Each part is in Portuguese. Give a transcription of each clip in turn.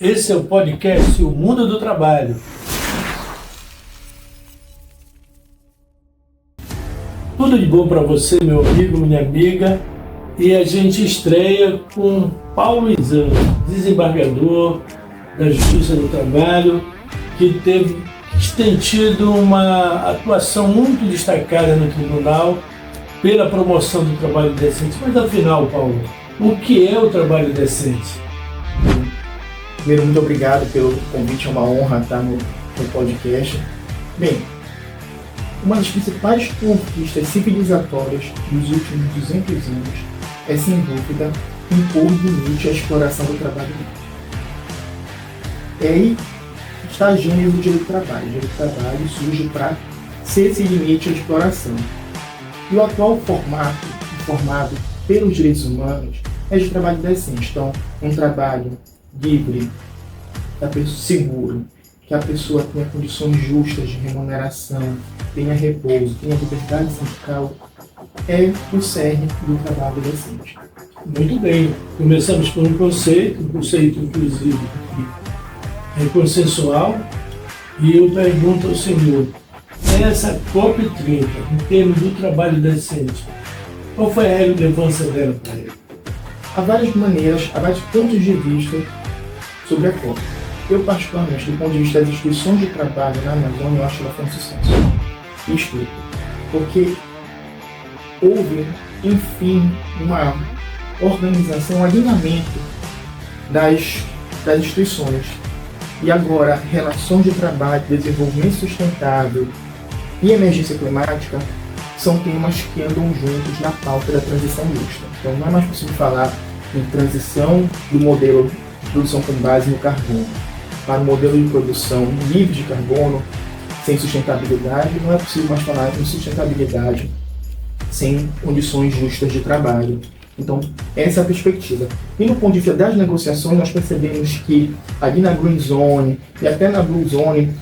Esse é o podcast O Mundo do Trabalho. Tudo de bom para você, meu amigo, minha amiga. E a gente estreia com Paulo Izan, desembargador da Justiça do Trabalho, que tem tido uma atuação muito destacada no tribunal pela promoção do trabalho decente. Mas afinal, Paulo, o que é o trabalho decente? Primeiro, muito obrigado pelo convite, é uma honra estar no podcast. Bem, uma das principais conquistas civilizatórias dos últimos 200 anos é, sem dúvida, impor limite à exploração do trabalho. E aí está a gênese do direito do trabalho. O direito do trabalho surge para ser esse limite à exploração. E o atual formato, formado pelos direitos humanos, é de trabalho decente. Então, um trabalho livre, seguro, que a pessoa tenha condições justas de remuneração, tenha repouso, tenha liberdade sindical, é o cerne do trabalho decente. Muito bem. Começamos por um conceito inclusive é consensual, e eu pergunto ao senhor, essa COP30, em termos do trabalho decente, qual foi a relevância dela para ele? Há várias maneiras, há vários pontos de vista sobre a COP. Eu, particularmente, do ponto de vista das instituições de trabalho na Amazônia, eu acho que ela foi um sucesso. E explico. Porque houve, enfim, uma organização, um alinhamento das instituições. E agora, relações de trabalho, desenvolvimento sustentável e emergência climática são temas que andam juntos na pauta da transição justa. Então, não é mais possível falar em transição do modelo de produção com base no carbono para o modelo de produção livre de carbono, sem sustentabilidade. Não é possível mais falar em sustentabilidade sem condições justas de trabalho. Então, essa é a perspectiva. E no ponto de vista das negociações, nós percebemos que ali na Green Zone e até na Blue Zone,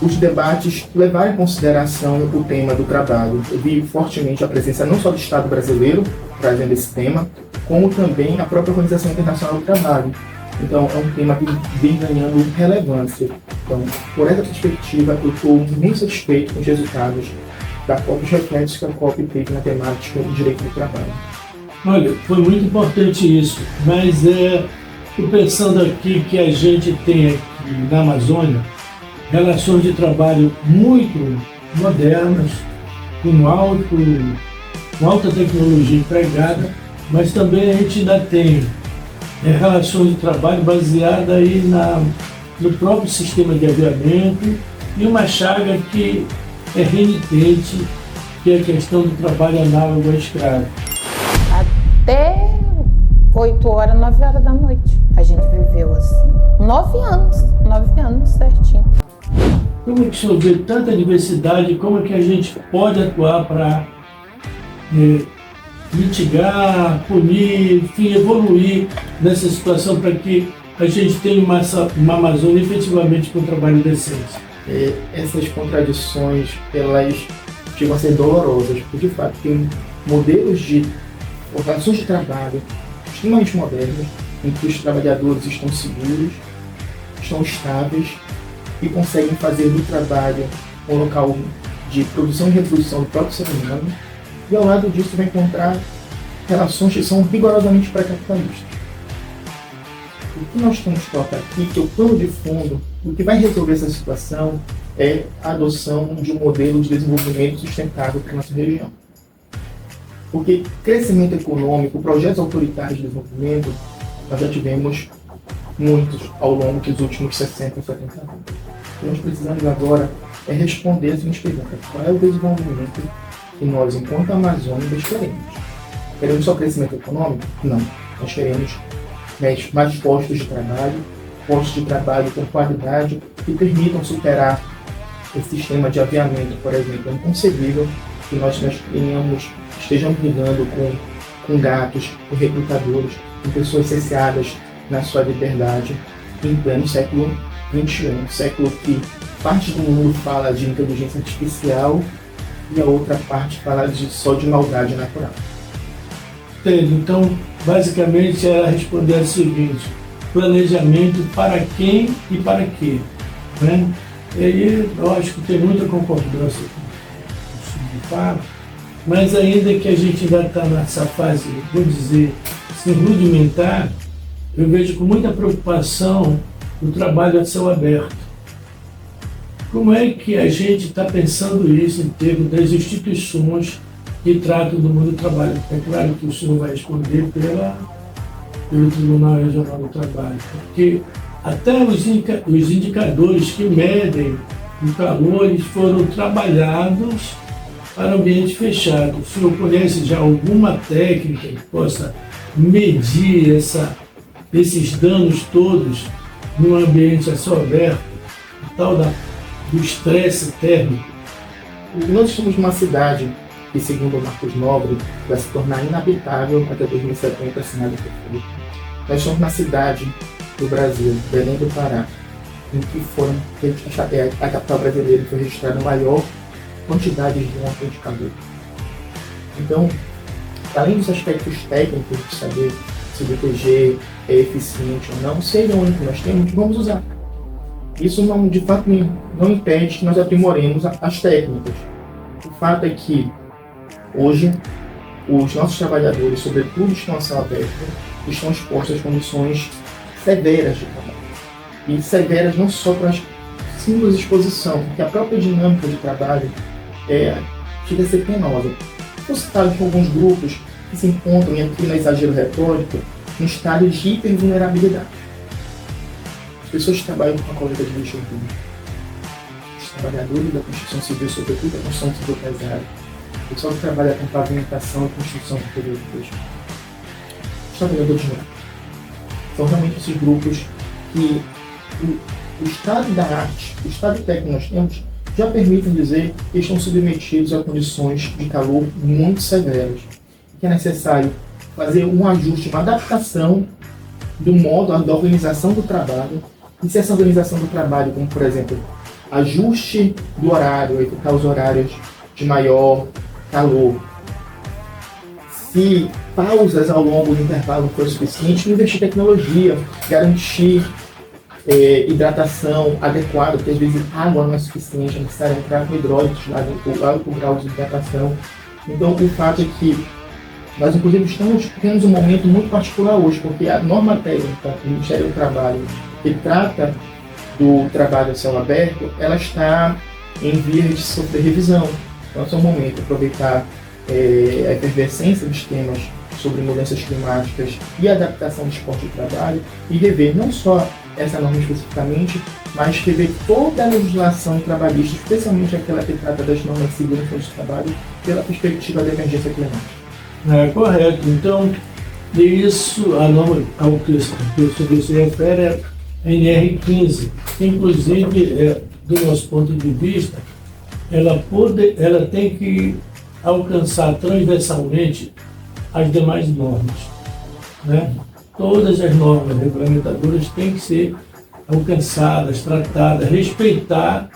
os debates levaram em consideração o tema do trabalho. Eu vi fortemente a presença não só do Estado brasileiro trazendo esse tema, como também a própria Organização Internacional do Trabalho. Então, é um tema que vem ganhando relevância. Então, por essa perspectiva, eu estou muito satisfeito com os resultados da COP, os reflexos que a COP teve na temática de direito do trabalho. Olha, foi muito importante isso, mas estou pensando aqui que a gente tem aqui na Amazônia relações de trabalho muito modernas, com alta tecnologia empregada, mas também a gente ainda tem relações de trabalho baseadas aí no próprio sistema de aviamento e uma chaga que é renitente, que é a questão do trabalho análogo a escravo. Até 8 horas, 9 horas da noite. A gente viveu assim. 9 anos certinho. Como é que o senhor vê tanta diversidade, como é que a gente pode atuar para mitigar, punir, enfim, evoluir nessa situação para que a gente tenha uma Amazônia efetivamente com um trabalho decente? Essas contradições, elas chegam a ser dolorosas, porque de fato tem modelos de organizações de trabalho extremamente modernas, em que os trabalhadores estão seguros, estão estáveis e conseguem fazer do trabalho um local de produção e reprodução do próprio ser humano, e ao lado disso vai encontrar relações que são rigorosamente pré-capitalistas. O que nós temos que colocar aqui, que é o pano de fundo, o que vai resolver essa situação é a adoção de um modelo de desenvolvimento sustentável para a nossa região. Porque crescimento econômico, projetos autoritários de desenvolvimento, nós já tivemos muitos ao longo dos últimos 60, 70 anos. O que nós precisamos agora é responder a seguinte pergunta: qual é o desenvolvimento que nós, enquanto Amazônia, queremos? Queremos só crescimento econômico? Não. Nós queremos mais postos de trabalho com qualidade que permitam superar esse sistema de aviamento, por exemplo. É inconcebível que nós estejamos lidando com gatos, com recrutadores, com pessoas cerceadas na sua liberdade em pleno século XXI, século que parte do mundo fala de inteligência artificial e a outra parte fala só de maldade natural. Então, basicamente, ela responder o seguinte: planejamento para quem e para quê. Né? E aí eu acho que tem muita concordância com o sindicato, mas ainda que a gente ainda está nessa fase, vou dizer, assim, rudimentar, eu vejo com muita preocupação o trabalho a céu aberto. Como é que a gente está pensando isso em termos das instituições que tratam do mundo do trabalho? É claro que o senhor vai responder pelo Tribunal Regional do Trabalho, porque até os indicadores que medem o calor, eles foram trabalhados para ambiente fechado. O senhor conhece já alguma técnica que possa medir esses danos todos no ambiente a céu aberto, tal do estresse térmico? Nós estamos numa cidade que, segundo o Marcos Nobre, vai se tornar inabitável até 2070, assinado por Felipe. Nós estamos na cidade do Brasil, Belém do Pará, em que a capital brasileira foi registrada a maior quantidade de ondas de calor. Então, além dos aspectos técnicos de saber se o BTG é eficiente ou não, seja o único que nós temos, vamos usar. Isso não, de fato não impede que nós aprimoremos as técnicas. O fato é que hoje os nossos trabalhadores, sobretudo estão a céu aberto, estão expostos a condições severas de trabalho. E severas não só para a simples exposição, porque a própria dinâmica de trabalho chega a ser penosa. Estou citado com alguns grupos que se encontram, e aqui no exagero retórico, em estado de hipervulnerabilidade. As pessoas que trabalham com a coleta de lixo público, os trabalhadores da construção civil, sobretudo a construção civil pesada, o pessoal que trabalha com pavimentação e construção de produtos, os trabalhadores de arte. São realmente esses grupos que o estado da arte, o estado técnico que nós temos, já permitem dizer que estão submetidos a condições de calor muito severas. Que é necessário fazer um ajuste, uma adaptação do modo, da organização do trabalho. E se essa organização do trabalho, como por exemplo, ajuste do horário, evitar os horários de maior calor, se pausas ao longo do intervalo for suficiente, investir em tecnologia, garantir hidratação adequada, porque às vezes água não é suficiente, é necessário entrar com hidrólito, o grau de hidratação. Então, o fato é que nós, inclusive, temos um momento muito particular hoje, porque a norma técnica do Ministério do Trabalho, que trata do trabalho a céu aberto, ela está em vias de sofrer revisão. Então, esse é um momento de aproveitar a efervescência dos temas sobre mudanças climáticas e adaptação do esporte de trabalho e rever não só essa norma especificamente, mas rever toda a legislação trabalhista, especialmente aquela que trata das normas de segurança do trabalho, pela perspectiva da emergência climática. Correto. Então, isso, a norma ao que o senhor se refere é a NR15, que inclusive, do nosso ponto de vista, ela tem que alcançar transversalmente as demais normas. Né? Todas as normas regulamentadoras têm que ser alcançadas, tratadas, respeitar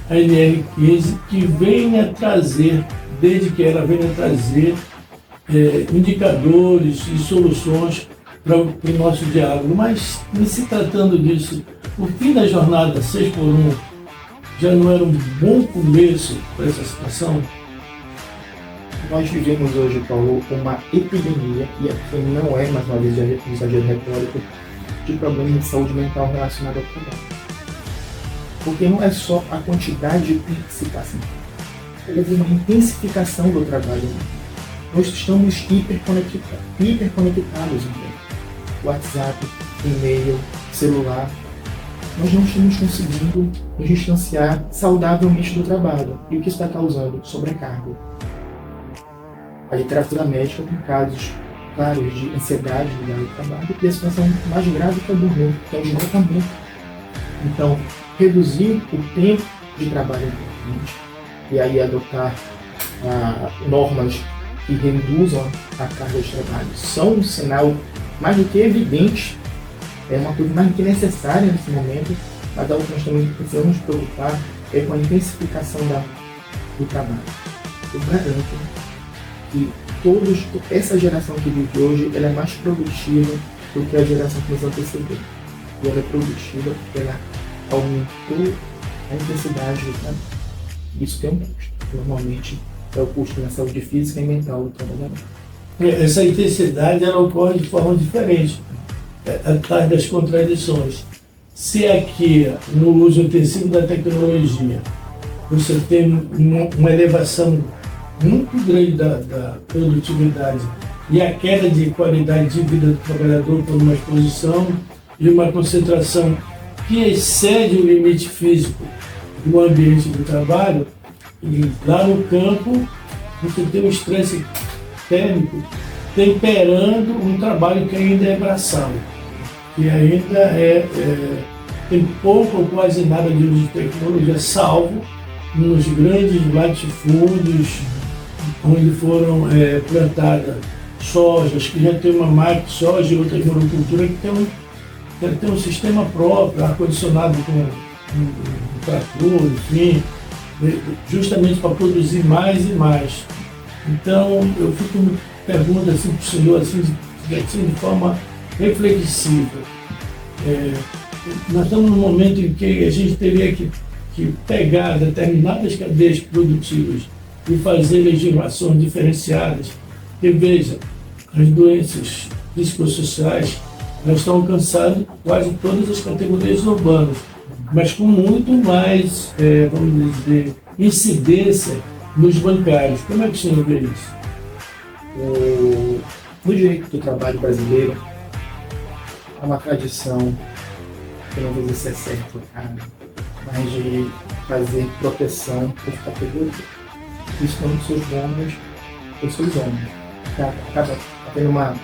a NR15, que venha trazer, desde que ela venha trazer indicadores e soluções para o nosso diálogo. Mas, em se tratando disso, o fim da jornada 6x1 já não era um bom começo para essa situação? Nós vivemos hoje, Paulo, uma epidemia, e aqui não é mais uma vez um exagero retórico, de problemas de saúde mental relacionados ao trabalho. Porque não é só a quantidade de participação, houve uma intensificação do trabalho. Nós estamos hiperconectados, WhatsApp, e-mail, celular. Nós não estamos conseguindo nos distanciar saudavelmente do trabalho. E o que está causando? Sobrecarga. A literatura médica tem casos claros de ansiedade ligada ao trabalho e a situação mais grave que é o burnout, que é o esgotamento. Então, reduzir o tempo de trabalho é importante e aí adotar normas que reduzam a carga de trabalho são um sinal mais do que evidente, é uma coisa mais do que necessária nesse momento, mas algo que nós também precisamos nos preocupar é com a intensificação do trabalho. Eu garanto que essa geração que vive hoje ela é mais produtiva do que a geração que nos antecedeu. e ela é produtiva porque ela aumentou a intensidade do trabalho. Isso tem um custo. Normalmente é o custo na saúde física e mental do trabalhador. Essa intensidade ela ocorre de forma diferente, atrás das contradições. Se aqui, no uso intensivo da tecnologia, você tem uma elevação muito grande da produtividade e a queda de qualidade de vida do trabalhador por uma exposição e uma concentração que excede o limite físico do ambiente do trabalho, e lá no campo você tem um estresse térmico temperando um trabalho que ainda é braçal, que ainda tem pouco ou quase nada de uso de tecnologia, salvo nos grandes latifúndios onde foram plantadas sojas, que já tem uma máquina de soja e outra monocultura que tem um sistema próprio, ar-condicionado com trator, enfim, justamente para produzir mais e mais. Então, eu me pergunto assim para o senhor, assim, de forma reflexiva. Nós estamos num momento em que a gente teria que pegar determinadas cadeias produtivas e fazer legislações diferenciadas, que veja, as doenças psicossociais elas estão alcançando quase todas as categorias urbanas, mas com muito mais, vamos dizer, incidência nos bancários. Como é que o senhor vê isso? No direito do trabalho brasileiro, há uma tradição, que não vou dizer se é certo ou errado, mas de fazer proteção por categoria. Isso não dos seus bônus ou seus homens. Acaba tendo uma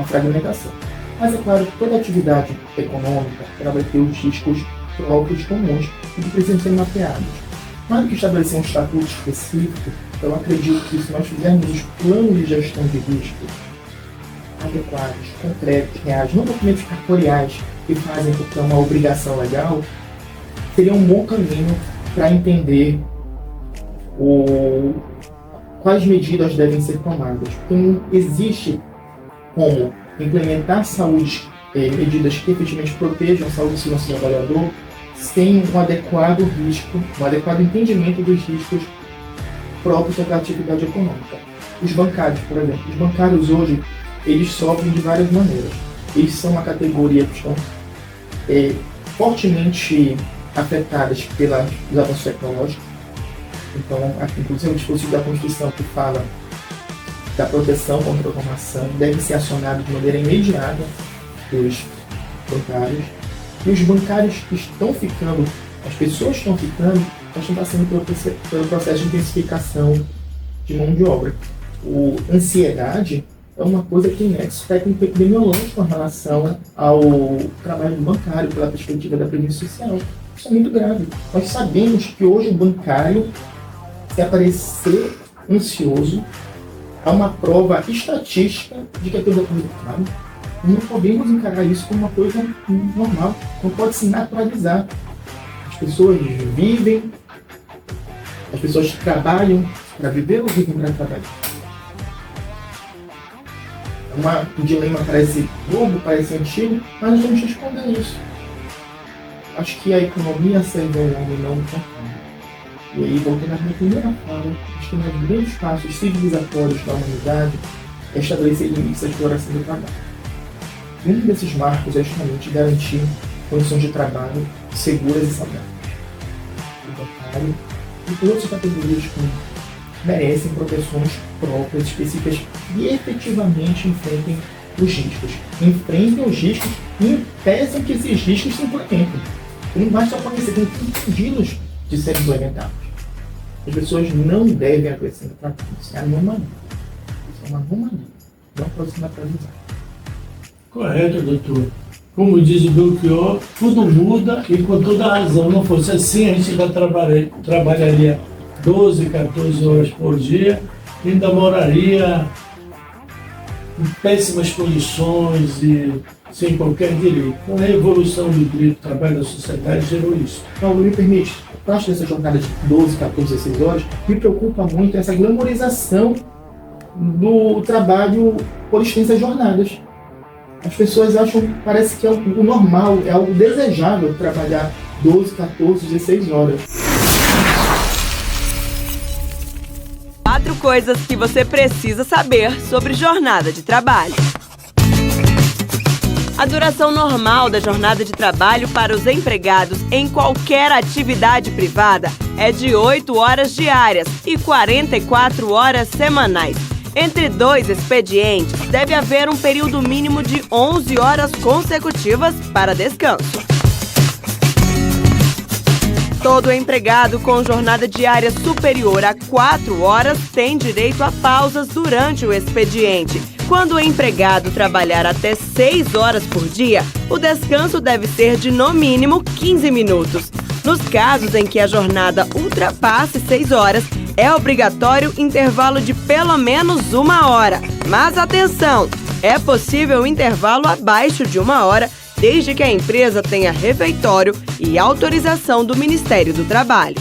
fragmentação. Mas é claro que toda atividade econômica ela vai ter os riscos próprios comuns e que precisam ser mapeados. Mais do que estabelecer um estatuto específico, eu acredito que se nós fizermos os planos de gestão de riscos adequados, concretos, reais, não documentos cartoriais que fazem porque é uma obrigação legal, seria um bom caminho para entender quais medidas devem ser tomadas. Porque não existe como implementar medidas que efetivamente protejam a saúde e segurança do trabalhador sem um adequado risco, um adequado entendimento dos riscos próprios da atividade econômica. Os bancários, por exemplo, os bancários hoje, eles sofrem de várias maneiras. Eles são uma categoria que estão fortemente afetadas pelos avanços tecnológicos. Então, inclusive o dispositivo da Constituição que fala da proteção contra a automação deve ser acionado de maneira imediata pelos bancários. E os bancários que estão ficando, as pessoas que estão ficando, estão passando pelo processo de intensificação de mão de obra. Ansiedade é uma coisa que é nexo técnico-epidemiológico com relação ao trabalho bancário pela perspectiva da previdência social. Isso é muito grave. Nós sabemos que hoje o bancário, se aparecer ansioso, há uma prova estatística de que é tudo acreditado. Não podemos encarar isso como uma coisa normal. Não pode se naturalizar. As pessoas vivem, as pessoas trabalham para viver ou vivem para trabalhar. Um dilema parece bobo, parece antigo, mas nós temos que responder isso. Acho que a economia serve ao homem, não o contrário. E aí, voltando à minha primeira fala, acho que um dos grandes passos civilizatórios da humanidade é estabelecer limites à exploração do trabalho. Um desses marcos é justamente garantir condições de trabalho seguras e saudáveis. O bancário e outras categorias que merecem proteções próprias, específicas e efetivamente enfrentem os riscos. Enfrentem os riscos e impeçam que esses riscos se implementem. Não basta conhecer, tem que ser impedidos de serem implementados. As pessoas não devem adoecer no trabalho. Isso é anomalia. Isso é uma anomalia. Não pode ser naturalizado. Correto, doutor. Como diz o Belchior, tudo muda e com toda a razão. Não fosse assim, a gente ainda trabalharia 12, 14 horas por dia e ainda moraria em péssimas condições e sem qualquer direito. Então, a evolução do direito do trabalho da sociedade gerou isso. Então, me permite, parte dessa jornada de 12, 14, 16 horas, me preocupa muito essa glamorização do trabalho por extensas jornadas. As pessoas acham, parece que é o normal, é algo desejável trabalhar 12, 14, 16 horas. 4 coisas que você precisa saber sobre jornada de trabalho. A duração normal da jornada de trabalho para os empregados em qualquer atividade privada é de 8 horas diárias e 44 horas semanais. Entre 2 expedientes, deve haver um período mínimo de 11 horas consecutivas para descanso. Todo empregado com jornada diária superior a 4 horas tem direito a pausas durante o expediente. Quando o empregado trabalhar até 6 horas por dia, o descanso deve ser de no mínimo 15 minutos. Nos casos em que a jornada ultrapasse 6 horas, é obrigatório intervalo de pelo menos 1 hora. Mas atenção, é possível intervalo abaixo de 1 hora, desde que a empresa tenha refeitório e autorização do Ministério do Trabalho.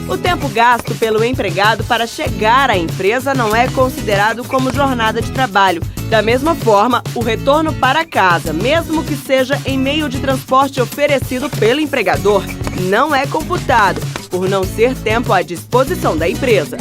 O tempo gasto pelo empregado para chegar à empresa não é considerado como jornada de trabalho. Da mesma forma, o retorno para casa, mesmo que seja em meio de transporte oferecido pelo empregador, não é computado, por não ser tempo à disposição da empresa.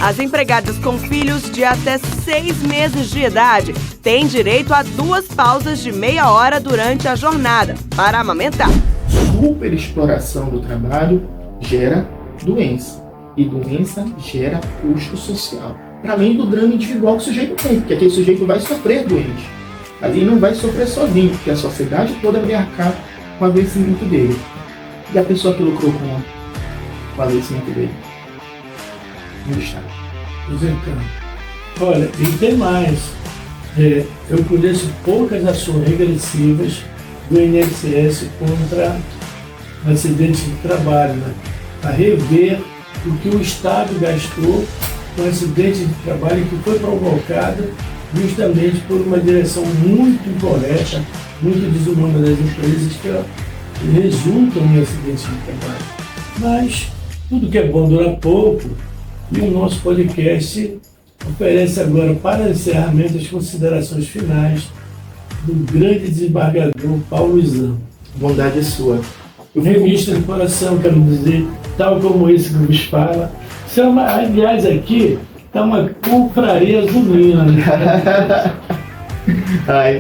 As empregadas com filhos de até 6 meses de idade têm direito a 2 pausas de meia hora durante a jornada para amamentar. Superexploração do trabalho gera doença, e doença gera custo social. Para além do drama individual que o sujeito tem, porque aquele sujeito vai sofrer doente. Ali não vai sofrer sozinho, porque a sociedade toda vai arcar com o adoecimento dele. E a pessoa que lucrou com o adoecimento dele? No Estado. Olha, e tem mais. Eu conheço poucas ações regressivas do INSS contra acidentes de trabalho, né? Para rever o que o Estado gastou com acidente de trabalho que foi provocado justamente por uma direção muito incorreta, muito desumana das empresas que resultam em acidentes de trabalho. Mas tudo que é bom dura pouco, e o nosso podcast oferece agora, para encerramento, as considerações finais do grande desembargador Paulo Izan. Bondade sua. Revista do coração, quero dizer, tal como esse que vos fala. Aliás, aqui está uma confraria junina.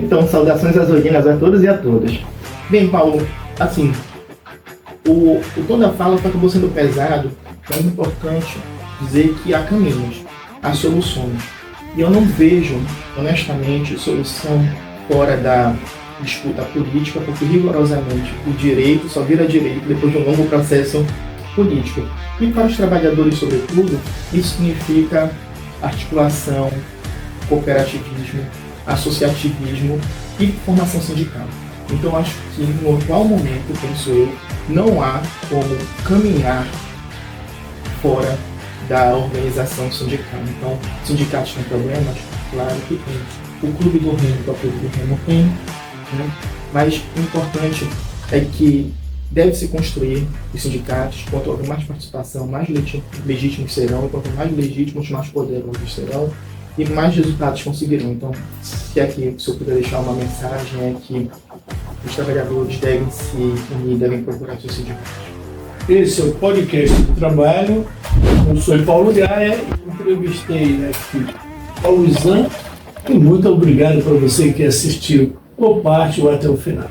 Então, saudações azulinas a todos e a todas. Bem, Paulo, assim, o tom da fala acabou sendo pesado, mas é importante dizer que há caminhos, há soluções. E eu não vejo, honestamente, solução fora da disputa política, porque rigorosamente o direito só vira direito depois de um longo processo político. E para os trabalhadores, sobretudo, isso significa articulação, cooperativismo, associativismo e formação sindical. Então acho que no atual momento, penso eu, não há como caminhar fora da organização sindical. Então, sindicatos têm problemas? Claro que tem. O Clube do Remo, o Clube do Remo tem, né? Mas o importante é que deve-se construir os sindicatos. Quanto houver mais participação, mais legítimos serão, e quanto mais legítimos, mais poderosos serão, e mais resultados conseguirão. Então, se eu puder deixar uma mensagem, é que os trabalhadores devem se unir, devem procurar seus sindicatos. Esse é o podcast do trabalho. Eu sou Paulo Gaia e entrevistei aqui Paulo Izan. E muito obrigado para você que assistiu por parte ou até o final.